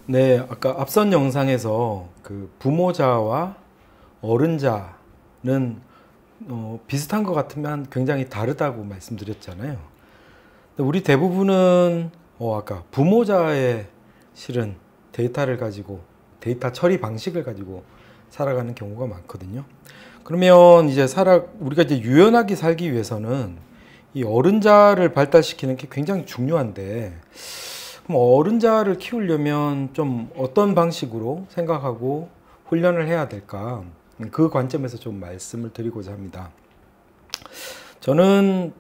네, 아까 앞선 영상에서 그 부모자와 어른자는 비슷한 것 같으면 굉장히 다르다고 말씀드렸잖아요. 근데 우리 대부분은 아까 부모자의 실은 데이터를 가지고 데이터 처리 방식을 가지고 살아가는 경우가 많거든요. 그러면 이제 우리가 이제 유연하게 살기 위해서는 이 어른자를 발달시키는 게 굉장히 중요한데, 그럼 어른자를 키우려면 좀 어떤 방식으로 생각하고 훈련을 해야 될까? 그 관점에서 좀 말씀을 드리고자 합니다. 저는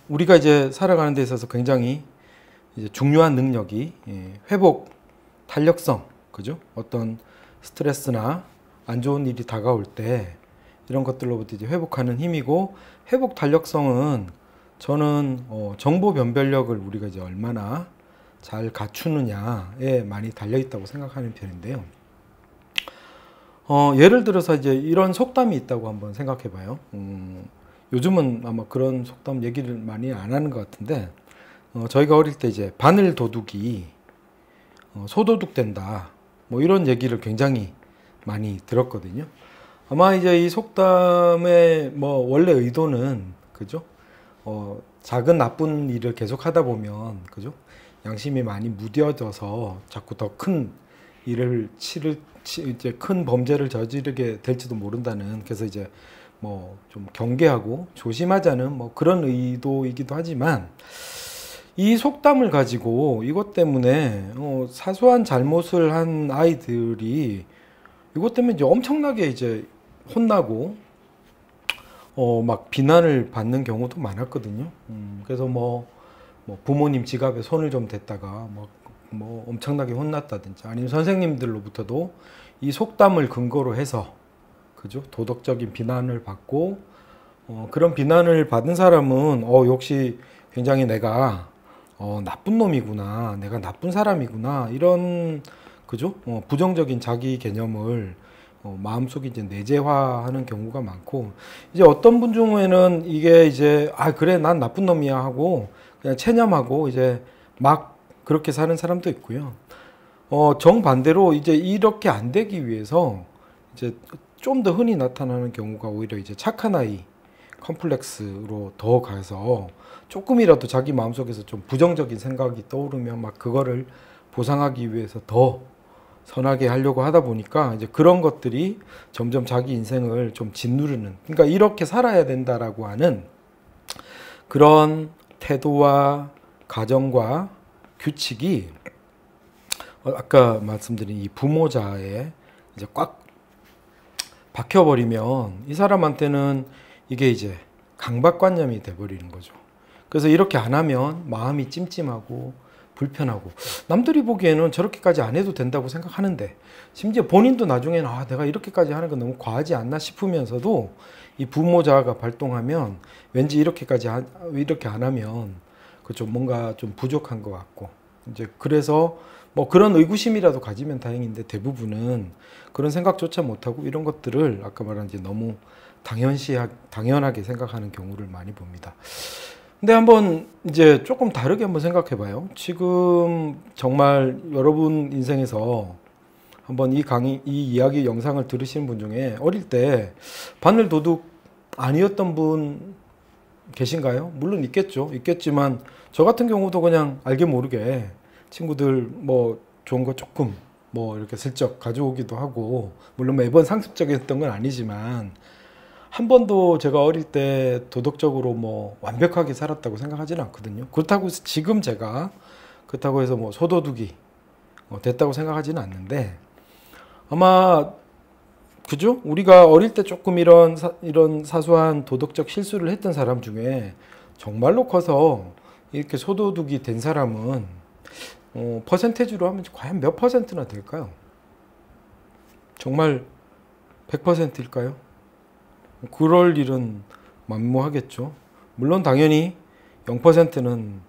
우리가 이제 살아가는 데 있어서 굉장히 이제 중요한 능력이 회복, 탄력성, 그죠? 어떤 스트레스나 안 좋은 일이 다가올 때 이런 것들로부터 이제 회복하는 힘이고, 회복 탄력성은 저는 정보 변별력을 우리가 이제 얼마나 잘 갖추느냐에 많이 달려 있다고 생각하는 편인데요. 예를 들어서 이제 이런 속담이 있다고 한번 생각해 봐요. 요즘은 아마 그런 속담 얘기를 많이 안 하는 것 같은데, 저희가 어릴 때 이제 바늘 도둑이 소도둑 된다, 뭐 이런 얘기를 굉장히 많이 들었거든요. 아마 이제 이 속담의 뭐 원래 의도는, 그죠? 작은 나쁜 일을 계속 하다 보면, 그죠? 양심이 많이 무뎌져서 자꾸 더 큰 일을 이제 큰 범죄를 저지르게 될지도 모른다는, 그래서 이제 뭐 좀 경계하고 조심하자는 뭐 그런 의도이기도 하지만, 이 속담을 가지고 이것 때문에 사소한 잘못을 한 아이들이 이것 때문에 이제 엄청나게 이제 혼나고 막 비난을 받는 경우도 많았거든요. 그래서 뭐 부모님 지갑에 손을 좀 댔다가 뭐 엄청나게 혼났다든지, 아니면 선생님들로부터도 이 속담을 근거로 해서, 그죠? 도덕적인 비난을 받고, 그런 비난을 받은 사람은 역시 굉장히 내가 나쁜 놈이구나, 내가 나쁜 사람이구나, 이런, 그죠? 부정적인 자기 개념을 마음속에 이제 내재화하는 경우가 많고, 이제 어떤 분 중에는 이게 이제 그래 난 나쁜 놈이야 하고 그냥 체념하고 이제 막 그렇게 사는 사람도 있고요. 정반대로 이제 이렇게 안 되기 위해서 이제 좀 더 흔히 나타나는 경우가 오히려 이제 착한 아이 컴플렉스로 더 가서, 조금이라도 자기 마음속에서 좀 부정적인 생각이 떠오르면 막 그거를 보상하기 위해서 더 선하게 하려고 하다 보니까 이제 그런 것들이 점점 자기 인생을 좀 짓누르는, 그러니까 이렇게 살아야 된다라고 하는 그런 태도와 가정과 규칙이 아까 말씀드린 이 부모자에 이제 꽉 박혀버리면 이 사람한테는 이게 이제 강박관념이 돼버리는 거죠. 그래서 이렇게 안 하면 마음이 찜찜하고 불편하고, 남들이 보기에는 저렇게까지 안 해도 된다고 생각하는데, 심지어 본인도 나중에는 내가 이렇게까지 하는 건 너무 과하지 않나 싶으면서도 이 부모자가 발동하면 왠지 이렇게 안 하면 그죠, 뭔가 좀 부족한 것 같고, 이제 그래서 뭐 그런 의구심이라도 가지면 다행인데, 대부분은 그런 생각조차 못하고 이런 것들을 아까 말한 이제 너무 당연하게 생각하는 경우를 많이 봅니다. 근데 한번 이제 조금 다르게 한번 생각해 봐요. 지금 정말 여러분 인생에서 한번 이 이야기 영상을 들으시는 분 중에 어릴 때 바늘 도둑 아니었던 분 계신가요? 물론 있겠지만 저 같은 경우도 그냥 알게 모르게 친구들 뭐 좋은 거 조금 뭐 이렇게 슬쩍 가져오기도 하고, 물론 매번 상습적이었던 건 아니지만 한 번도 제가 어릴 때 도덕적으로 뭐 완벽하게 살았다고 생각하지는 않거든요. 그렇다고 해서 지금 제가 그렇다고 해서 뭐 소도둑이 됐다고 생각하지는 않는데, 아마 그죠? 우리가 어릴 때 조금 이런 사소한 도덕적 실수를 했던 사람 중에 정말로 커서 이렇게 소도둑이 된 사람은 퍼센테이지로 하면 과연 몇 퍼센트나 될까요? 정말 100%일까요? 그럴 일은 만무하겠죠. 물론 당연히 0%는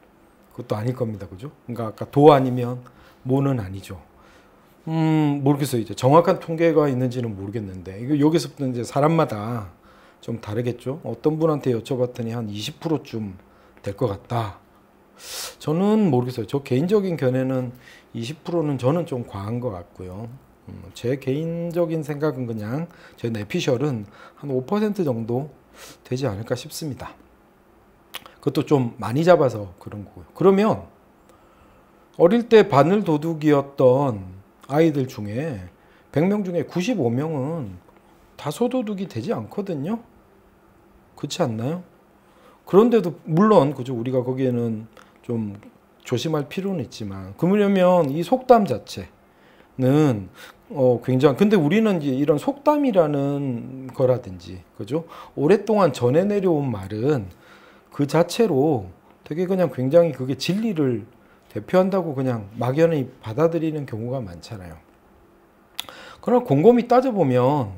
그것도 아닐 겁니다. 그죠? 그러니까 아까 도 아니면 모는 아니죠. 모르겠어요. 이제 정확한 통계가 있는지는 모르겠는데, 이거 여기서부터 이제 사람마다 좀 다르겠죠. 어떤 분한테 여쭤봤더니 한 20%쯤 될 것 같다. 저는 모르겠어요. 저 개인적인 견해는 20%는 저는 좀 과한 것 같고요. 제 개인적인 생각은 그냥 제 내피셜은 한 5% 정도 되지 않을까 싶습니다. 그것도 좀 많이 잡아서 그런 거고요. 그러면 어릴 때 바늘 도둑이었던 아이들 중에 100명 중에 95명은 다 소도둑이 되지 않거든요. 그렇지 않나요? 그런데도 물론 그죠, 우리가 거기에는 좀 조심할 필요는 있지만, 그러려면 이 속담 자체는 굉장히, 근데 우리는 이제 이런 속담이라는 거라든지 그죠, 오랫동안 전해 내려온 말은 그 자체로 되게 그냥 굉장히 그게 진리를 대표한다고 그냥 막연히 받아들이는 경우가 많잖아요. 그러나 곰곰이 따져보면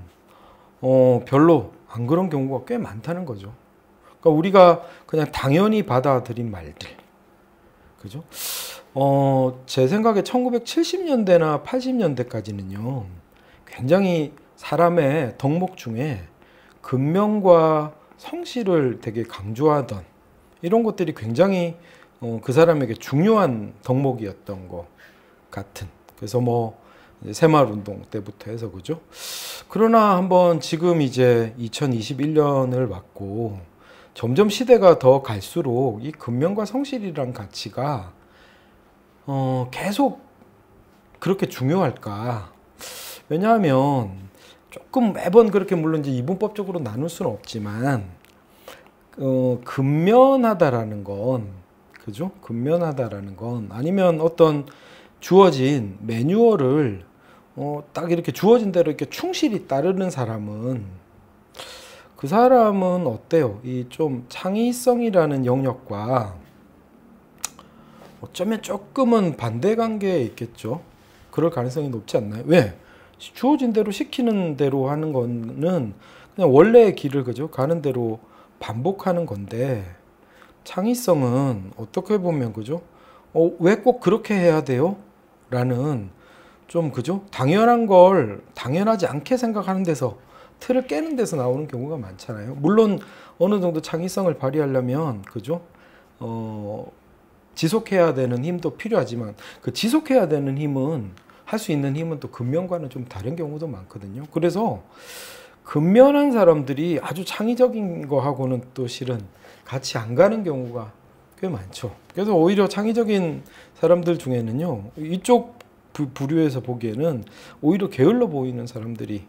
별로 안 그런 경우가 꽤 많다는 거죠. 그러니까 우리가 그냥 당연히 받아들인 말들, 그죠? 제 생각에 1970년대나 80년대까지는요, 굉장히 사람의 덕목 중에 근면과 성실을 되게 강조하던 이런 것들이 굉장히 그 사람에게 중요한 덕목이었던 것 같은. 그래서 뭐 새마을운동 때부터 해서 그죠. 그러나 한번 지금 이제 2021년을 맞고 점점 시대가 더 갈수록 이 근면과 성실이란 가치가 계속 그렇게 중요할까? 왜냐하면 조금 매번 그렇게 물론 이제 이분법적으로 나눌 수는 없지만 근면하다라는 건 그죠? 근면하다라는 건 아니면 어떤 주어진 매뉴얼을 딱 이렇게 주어진 대로 이렇게 충실히 따르는 사람은 그 사람은 어때요? 이 좀 창의성이라는 영역과 어쩌면 조금은 반대 관계에 있겠죠. 그럴 가능성이 높지 않나요? 왜? 주어진 대로 시키는 대로 하는 거는 그냥 원래의 길을 그죠? 가는 대로 반복하는 건데, 창의성은 어떻게 보면 그죠? 왜 꼭 그렇게 해야 돼요? 라는 좀 그죠? 당연한 걸 당연하지 않게 생각하는 데서, 틀을 깨는 데서 나오는 경우가 많잖아요. 물론 어느 정도 창의성을 발휘하려면 그죠? 지속해야 되는 힘도 필요하지만 그 지속해야 되는 힘은, 할 수 있는 힘은 또 근면과는 좀 다른 경우도 많거든요. 그래서 근면한 사람들이 아주 창의적인 거하고는 또 실은 같이 안 가는 경우가 꽤 많죠. 그래서 오히려 창의적인 사람들 중에는요, 이쪽 부류에서 보기에는 오히려 게을러 보이는 사람들이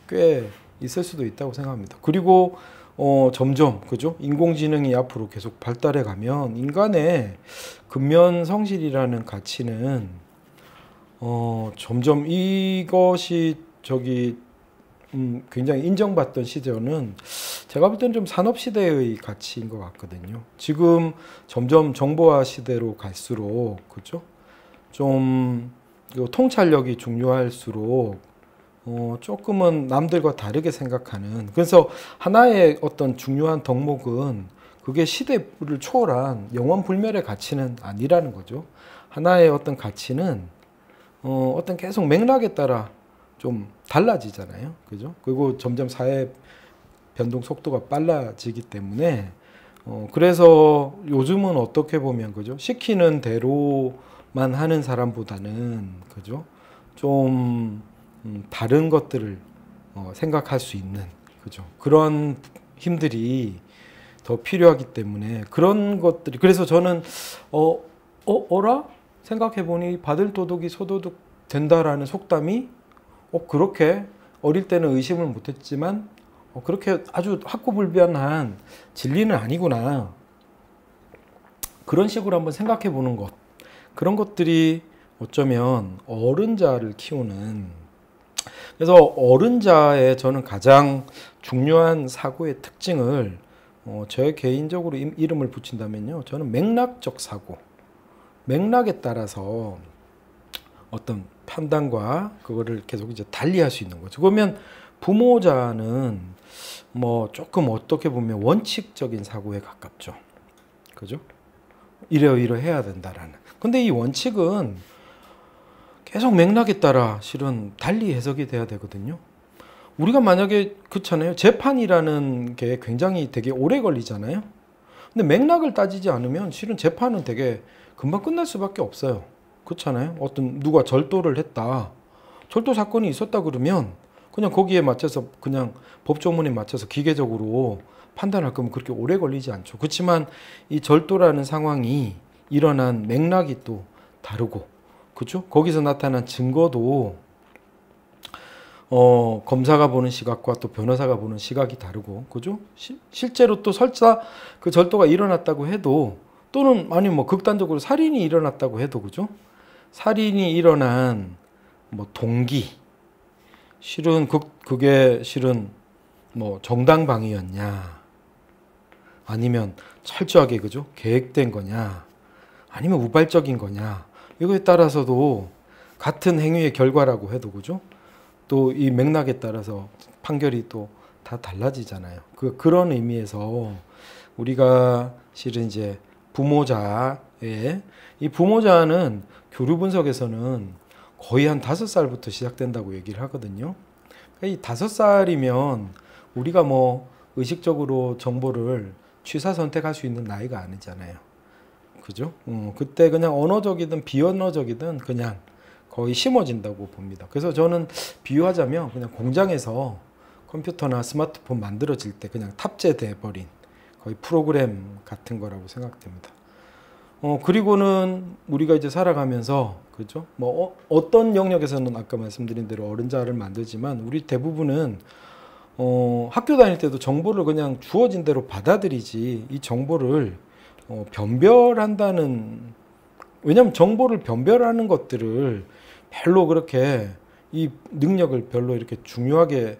꽤 있을 수도 있다고 생각합니다. 그리고 점점 그죠? 인공지능이 앞으로 계속 발달해 가면 인간의 근면 성실이라는 가치는 점점 이것이 굉장히 인정받던 시절은 제가 볼 때는 좀 산업 시대의 가치인 것 같거든요. 지금 점점 정보화 시대로 갈수록 그죠? 좀 통찰력이 중요할수록 조금은 남들과 다르게 생각하는, 그래서 하나의 어떤 중요한 덕목은 그게 시대를 초월한 영원불멸의 가치는 아니라는 거죠. 하나의 어떤 가치는 어떤 계속 맥락에 따라 좀 달라지잖아요. 그죠? 그리고 점점 사회 변동 속도가 빨라지기 때문에 그래서 요즘은 어떻게 보면 그죠? 시키는 대로만 하는 사람보다는 그죠? 좀 다른 것들을 생각할 수 있는 그죠? 그런 힘들이 더 필요하기 때문에 그런 것들이, 그래서 저는 어라? 생각해보니 받을 도둑이 소도둑 된다라는 속담이 그렇게 어릴 때는 의심을 못했지만 그렇게 아주 확고불변한 진리는 아니구나, 그런 식으로 한번 생각해보는 것, 그런 것들이 어쩌면 어른자를 키우는, 그래서 어른자의 저는 가장 중요한 사고의 특징을 저 개인적으로 이름을 붙인다면요, 저는 맥락적 사고, 맥락에 따라서 어떤 판단과 그거를 계속 이제 달리할 수 있는 거죠. 그러면 부모자는 뭐 조금 어떻게 보면 원칙적인 사고에 가깝죠. 그죠? 이러해야 된다라는. 근데 이 원칙은 계속 맥락에 따라 실은 달리 해석이 돼야 되거든요. 우리가 만약에 그렇잖아요. 재판이라는 게 굉장히 되게 오래 걸리잖아요. 근데 맥락을 따지지 않으면 실은 재판은 되게 금방 끝날 수밖에 없어요. 그렇잖아요. 어떤 누가 절도를 했다. 절도 사건이 있었다 그러면 그냥 거기에 맞춰서 그냥 법조문에 맞춰서 기계적으로 판단할 거면 그렇게 오래 걸리지 않죠. 그렇지만 이 절도라는 상황이 일어난 맥락이 또 다르고, 그렇죠? 거기서 나타난 증거도 검사가 보는 시각과 또 변호사가 보는 시각이 다르고, 그죠? 실제로 또 설사 그 절도가 일어났다고 해도, 또는 아니 뭐 극단적으로 살인이 일어났다고 해도, 그죠? 살인이 일어난 뭐 동기, 실은 그게 실은 뭐 정당방위였냐, 아니면 철저하게, 그죠? 계획된 거냐, 아니면 우발적인 거냐, 이거에 따라서도 같은 행위의 결과라고 해도, 그죠? 또 이 맥락에 따라서 판결이 또 다 달라지잖아요. 그런 의미에서 우리가 실은 이제 부모자의, 이 부모자는 교류 분석에서는 거의 한 5살부터 시작된다고 얘기를 하거든요. 이 5살이면 우리가 뭐 의식적으로 정보를 취사 선택할 수 있는 나이가 아니잖아요. 그죠? 그때 그냥 언어적이든 비언어적이든 그냥 거의 심어진다고 봅니다. 그래서 저는 비유하자면 그냥 공장에서 컴퓨터나 스마트폰 만들어질 때 그냥 탑재돼 버린 거의 프로그램 같은 거라고 생각됩니다. 그리고는 우리가 이제 살아가면서, 그죠? 뭐 어떤 영역에서는 아까 말씀드린 대로 어른자를 만들지만 우리 대부분은 학교 다닐 때도 정보를 그냥 주어진 대로 받아들이지 이 정보를 변별한다는, 왜냐하면 정보를 변별하는 것들을 별로 그렇게 이 능력을 별로 이렇게 중요하게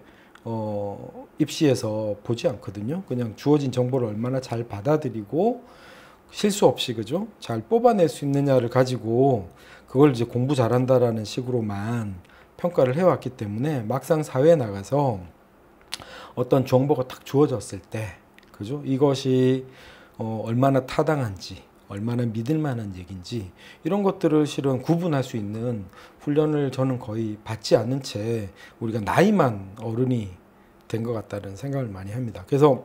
입시에서 보지 않거든요. 그냥 주어진 정보를 얼마나 잘 받아들이고 실수 없이, 그죠? 잘 뽑아낼 수 있느냐를 가지고 그걸 이제 공부 잘한다라는 식으로만 평가를 해왔기 때문에 막상 사회에 나가서 어떤 정보가 딱 주어졌을 때, 그죠? 이것이 얼마나 타당한지, 얼마나 믿을 만한 얘기인지 이런 것들을 실은 구분할 수 있는 훈련을 저는 거의 받지 않는 채 우리가 나이만 어른이 된 것 같다는 생각을 많이 합니다. 그래서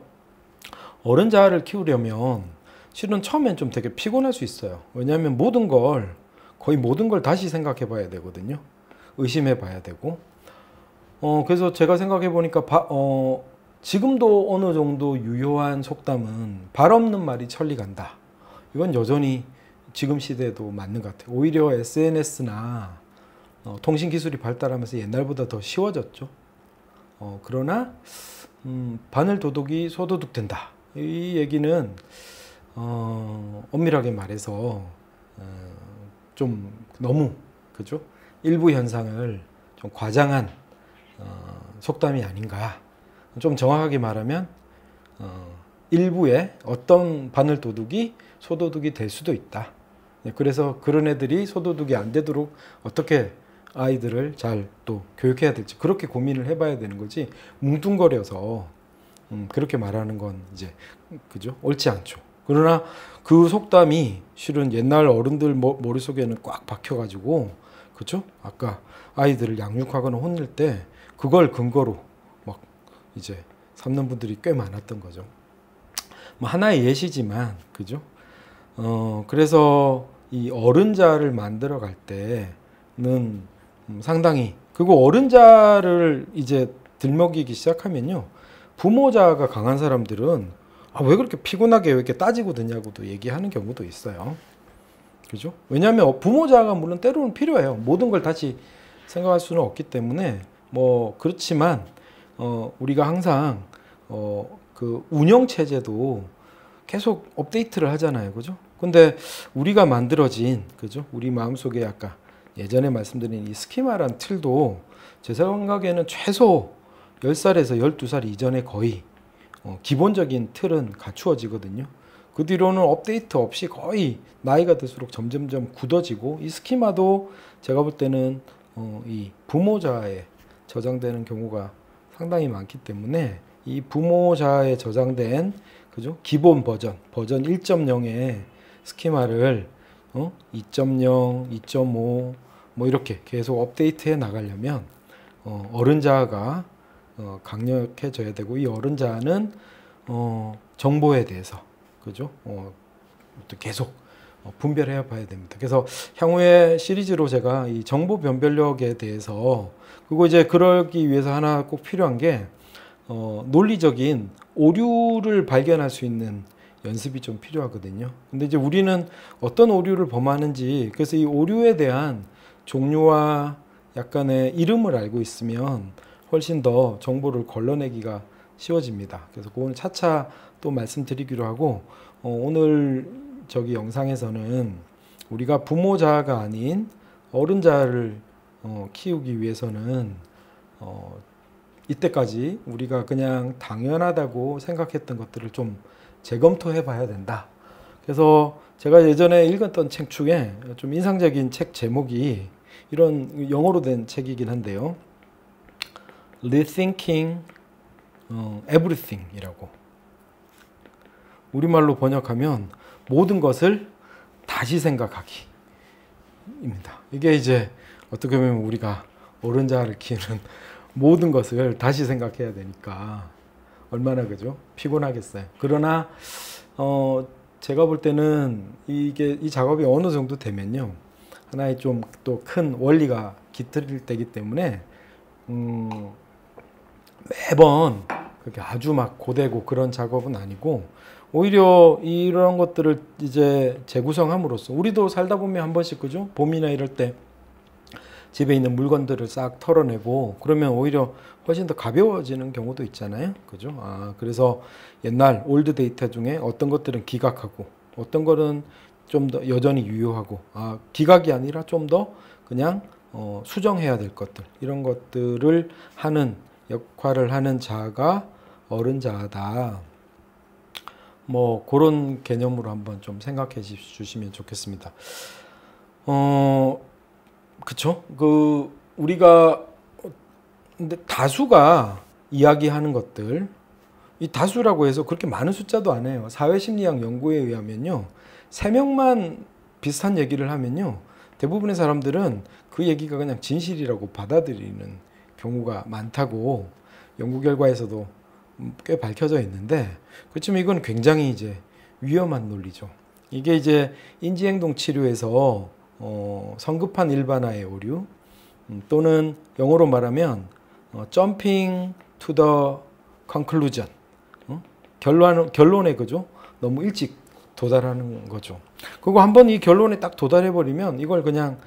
어른 자아를 키우려면 실은 처음엔 좀 되게 피곤할 수 있어요. 왜냐하면 거의 모든 걸 다시 생각해 봐야 되거든요. 의심해 봐야 되고. 그래서 제가 생각해 보니까 지금도 어느 정도 유효한 속담은 발 없는 말이 천리 간다. 이건 여전히 지금 시대에도 맞는 것 같아요. 오히려 SNS나 통신 기술이 발달하면서 옛날보다 더 쉬워졌죠. 그러나 바늘 도둑이 소도둑 된다. 이 얘기는 엄밀하게 말해서 좀 너무, 그죠? 일부 현상을 좀 과장한 속담이 아닌가. 좀 정확하게 말하면 일부의 어떤 바늘 도둑이 소도둑이 될 수도 있다. 그래서 그런 애들이 소도둑이 안 되도록 어떻게 아이들을 잘 또 교육해야 될지 그렇게 고민을 해봐야 되는 거지, 뭉뚱거려서 그렇게 말하는 건 이제, 그죠? 옳지 않죠. 그러나 그 속담이 실은 옛날 어른들 머릿속에는 꽉 박혀가지고, 그죠? 아까 아이들을 양육하거나 혼낼 때 그걸 근거로 막 이제 삼는 분들이 꽤 많았던 거죠. 뭐 하나의 예시지만, 그죠? 그래서 이 어른자를 만들어 갈 때는 상당히, 그리고 어른자를 이제 들먹이기 시작하면요, 부모자가 강한 사람들은 왜 그렇게 피곤하게 왜 이렇게 따지고 드냐고도 얘기하는 경우도 있어요. 그죠? 왜냐하면 부모자가 물론 때로는 필요해요. 모든 걸 다시 생각할 수는 없기 때문에 뭐 그렇지만 우리가 항상 그 운영 체제도 계속 업데이트를 하잖아요. 그죠? 근데 우리가 만들어진, 그죠? 우리 마음속에 아까 예전에 말씀드린 이 스키마란 틀도 제 생각에는 최소 10살에서 12살 이전에 거의 기본적인 틀은 갖추어지거든요. 그 뒤로는 업데이트 없이 거의 나이가 들수록 점점점 굳어지고, 이 스키마도 제가 볼 때는 이 부모자에 저장되는 경우가 상당히 많기 때문에 이 부모자에 저장된, 그죠? 기본 버전 1.0의 스키마를 2.0, 2.5 뭐 이렇게 계속 업데이트해 나가려면 어른자가 강력해져야 되고, 이 어른자는 정보에 대해서, 그죠? 또 계속 분별해 봐야 됩니다. 그래서 향후에 시리즈로 제가 이 정보 변별력에 대해서, 그리고 이제 그러기 위해서 하나 꼭 필요한 게 논리적인 오류를 발견할 수 있는 연습이 좀 필요하거든요. 근데 이제 우리는 어떤 오류를 범하는지, 그래서 이 오류에 대한 종류와 약간의 이름을 알고 있으면 훨씬 더 정보를 걸러내기가 쉬워집니다. 그래서 그거는 차차 또 말씀드리기로 하고, 오늘 저기 영상에서는 우리가 부모자가 아닌 어른자를 키우기 위해서는 이때까지 우리가 그냥 당연하다고 생각했던 것들을 좀 재검토해 봐야 된다. 그래서 제가 예전에 읽었던 책 중에 좀 인상적인 책 제목이 이런 영어로 된 책이긴 한데요. Rethinking Everything 이라고, 우리말로 번역하면 모든 것을 다시 생각하기 입니다. 이게 이제 어떻게 보면 우리가 어른자를 키우는 모든 것을 다시 생각해야 되니까 얼마나 그죠? 피곤하겠어요. 그러나 제가 볼 때는 이 작업이 어느 정도 되면요, 하나의 좀 또 큰 원리가 깃들 때기 때문에 매번 그렇게 아주 막 고되고 그런 작업은 아니고, 오히려 이런 것들을 이제 재구성함으로써 우리도 살다 보면 한 번씩 그죠? 봄이나 이럴 때 집에 있는 물건들을 싹 털어내고 그러면 오히려 훨씬 더 가벼워지는 경우도 있잖아요. 그죠? 그래서 옛날 올드 데이터 중에 어떤 것들은 기각하고 어떤 거는 좀 더 여전히 유효하고, 기각이 아니라 좀 더 그냥 수정해야 될 것들, 이런 것들을 하는 역할을 하는 자가 어른자다. 뭐 그런 개념으로 한번 좀 생각해 주시면 좋겠습니다. 그쵸? 우리가 근데 다수가 이야기하는 것들, 이 다수라고 해서 그렇게 많은 숫자도 아니에요. 사회심리학 연구에 의하면요, 3명만 비슷한 얘기를 하면요, 대부분의 사람들은 그 얘기가 그냥 진실이라고 받아들이는 경우가 많다고 연구 결과에서도 꽤 밝혀져 있는데, 그렇지만 이건 굉장히 이제 위험한 논리죠. 이게 이제 인지행동 치료에서 성급한 일반화의 오류, 또는 영어로 말하면 jumping to the conclusion, 결론에 그죠? 너무 일찍 도달하는 거죠. 그리고 한번 이 결론에 딱 도달해 버리면 이걸 그냥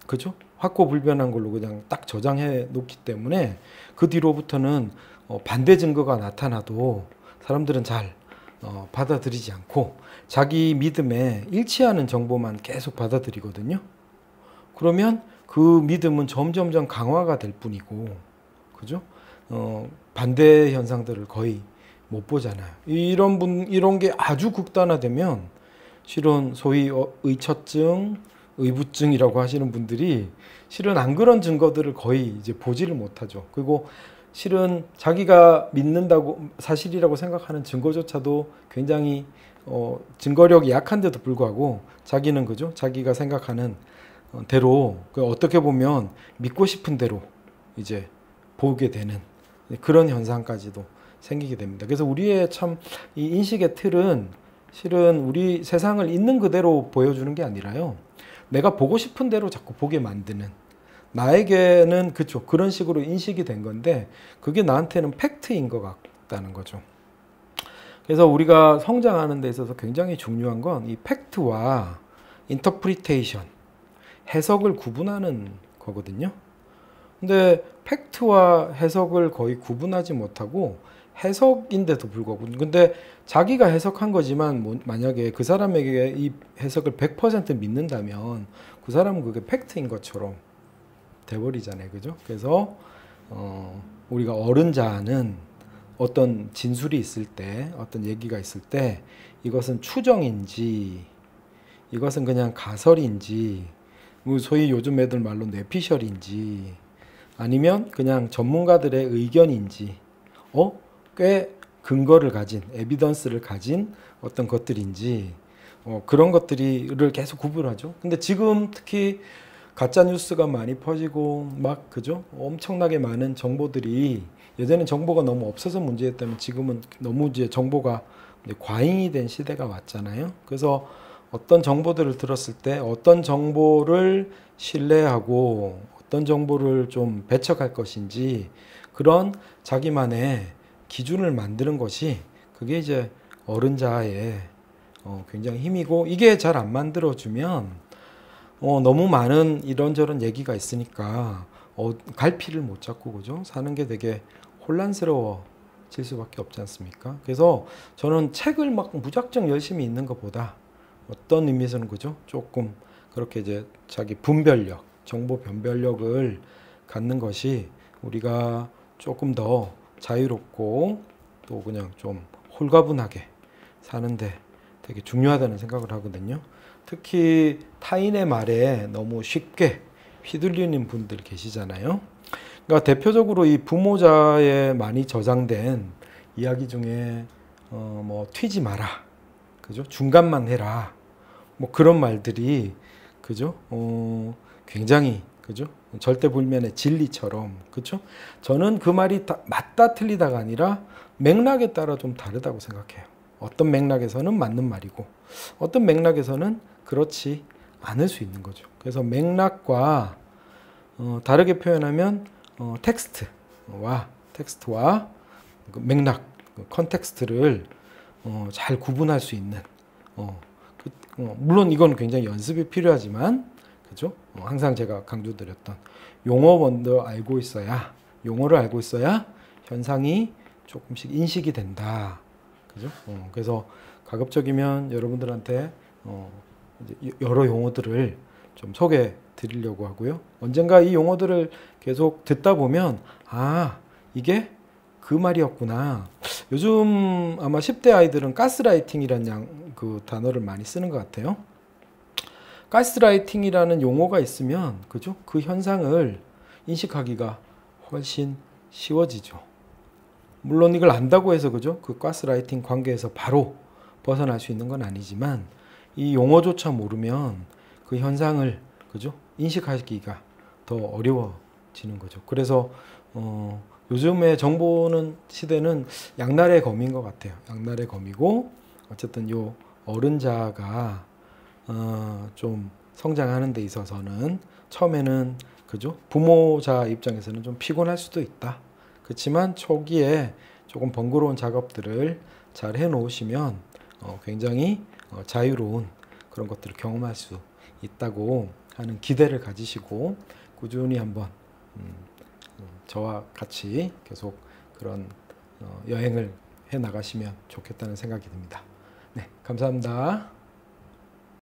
그죠? 확고불변한 걸로 그냥 딱 저장해 놓기 때문에 그 뒤로부터는 반대 증거가 나타나도 사람들은 잘 받아들이지 않고 자기 믿음에 일치하는 정보만 계속 받아들이거든요. 그러면 그 믿음은 점점점 강화가 될 뿐이고, 그죠? 반대 현상들을 거의 못 보잖아요. 이런 게 아주 극단화되면 실은 소위 의처증, 의부증이라고 하시는 분들이 실은 안 그런 증거들을 거의 이제 보지를 못하죠. 그리고 실은 자기가 믿는다고 사실이라고 생각하는 증거조차도 굉장히 증거력이 약한데도 불구하고 자기는 그죠? 자기가 생각하는 대로 어떻게 보면 믿고 싶은 대로 이제 보게 되는 그런 현상까지도 생기게 됩니다. 그래서 우리의 참 이 인식의 틀은 실은 우리 세상을 있는 그대로 보여주는 게 아니라요, 내가 보고 싶은 대로 자꾸 보게 만드는, 나에게는 그쵸, 그런 식으로 인식이 된 건데 그게 나한테는 팩트인 것 같다는 거죠. 그래서 우리가 성장하는 데 있어서 굉장히 중요한 건 이 팩트와 인터프리테이션, 해석을 구분하는 거거든요. 근데 팩트와 해석을 거의 구분하지 못하고 해석인데도 불구하고, 근데 자기가 해석한 거지만 만약에 그 사람에게 이 해석을 100% 믿는다면 그 사람은 그게 팩트인 것처럼 돼버리잖아요. 그죠? 그래서 우리가 어른자는 어떤 진술이 있을 때, 어떤 얘기가 있을 때 이것은 추정인지 이것은 그냥 가설인지, 소위 요즘 애들 말로 뇌피셜인지 아니면 그냥 전문가들의 의견인지 꽤 근거를 가진, 에비던스를 가진 어떤 것들인지, 그런 것들을 계속 구분하죠. 근데 지금 특히 가짜 뉴스가 많이 퍼지고 막 그죠? 엄청나게 많은 정보들이, 예전엔 정보가 너무 없어서 문제였다면 지금은 너무 이제 정보가 이제 과잉이 된 시대가 왔잖아요. 그래서 어떤 정보들을 들었을 때 어떤 정보를 신뢰하고 어떤 정보를 좀 배척할 것인지 그런 자기만의 기준을 만드는 것이 그게 이제 어른자의 굉장히 힘이고, 이게 잘 안 만들어주면 너무 많은 이런저런 얘기가 있으니까 갈피를 못 잡고 그죠? 사는 게 되게 혼란스러워질 수밖에 없지 않습니까? 그래서 저는 책을 막 무작정 열심히 읽는 것보다 어떤 의미에서는 그죠? 조금 그렇게 이제 자기 분별력, 정보 변별력을 갖는 것이 우리가 조금 더 자유롭고 또 그냥 좀 홀가분하게 사는데 되게 중요하다는 생각을 하거든요. 특히 타인의 말에 너무 쉽게 휘둘리는 분들 계시잖아요. 그러니까 대표적으로 이 부모자에 많이 저장된 이야기 중에 뭐 튀지 마라, 그죠? 중간만 해라, 뭐 그런 말들이 그죠? 굉장히 그죠? 절대불면의 진리처럼 그죠? 저는 그 말이 다 맞다 틀리다가 아니라 맥락에 따라 좀 다르다고 생각해요. 어떤 맥락에서는 맞는 말이고 어떤 맥락에서는 그렇지 않을 수 있는 거죠. 그래서 맥락과 다르게 표현하면 텍스트와 그 맥락, 그 컨텍스트를 잘 구분할 수 있는 물론 이건 굉장히 연습이 필요하지만 그죠? 항상 제가 강조드렸던 용어 먼저 알고 있어야, 용어를 알고 있어야 현상이 조금씩 인식이 된다. 그죠? 그래서 가급적이면 여러분들한테 이제 여러 용어들을 좀 소개해 드리려고 하고요. 언젠가 이 용어들을 계속 듣다 보면 이게 그 말이었구나. 요즘 아마 10대 아이들은 가스라이팅이라는 그 단어를 많이 쓰는 것 같아요. 가스라이팅이라는 용어가 있으면 그죠? 그 현상을 인식하기가 훨씬 쉬워지죠. 물론 이걸 안다고 해서 그죠? 그 가스라이팅 관계에서 바로 벗어날 수 있는 건 아니지만 이 용어조차 모르면 그 현상을 그죠? 인식하기가 더 어려워지는 거죠. 그래서 요즘의 정보는 시대는 양날의 검인 것 같아요. 양날의 검이고 어쨌든 요 어른자가 좀 성장하는 데 있어서는 처음에는 그죠? 부모자 입장에서는 좀 피곤할 수도 있다. 그렇지만 초기에 조금 번거로운 작업들을 잘 해놓으시면 굉장히 자유로운 그런 것들을 경험할 수 있다고 하는 기대를 가지시고 꾸준히 한번 저와 같이 계속 그런 여행을 해 나가시면 좋겠다는 생각이 듭니다. 네, 감사합니다.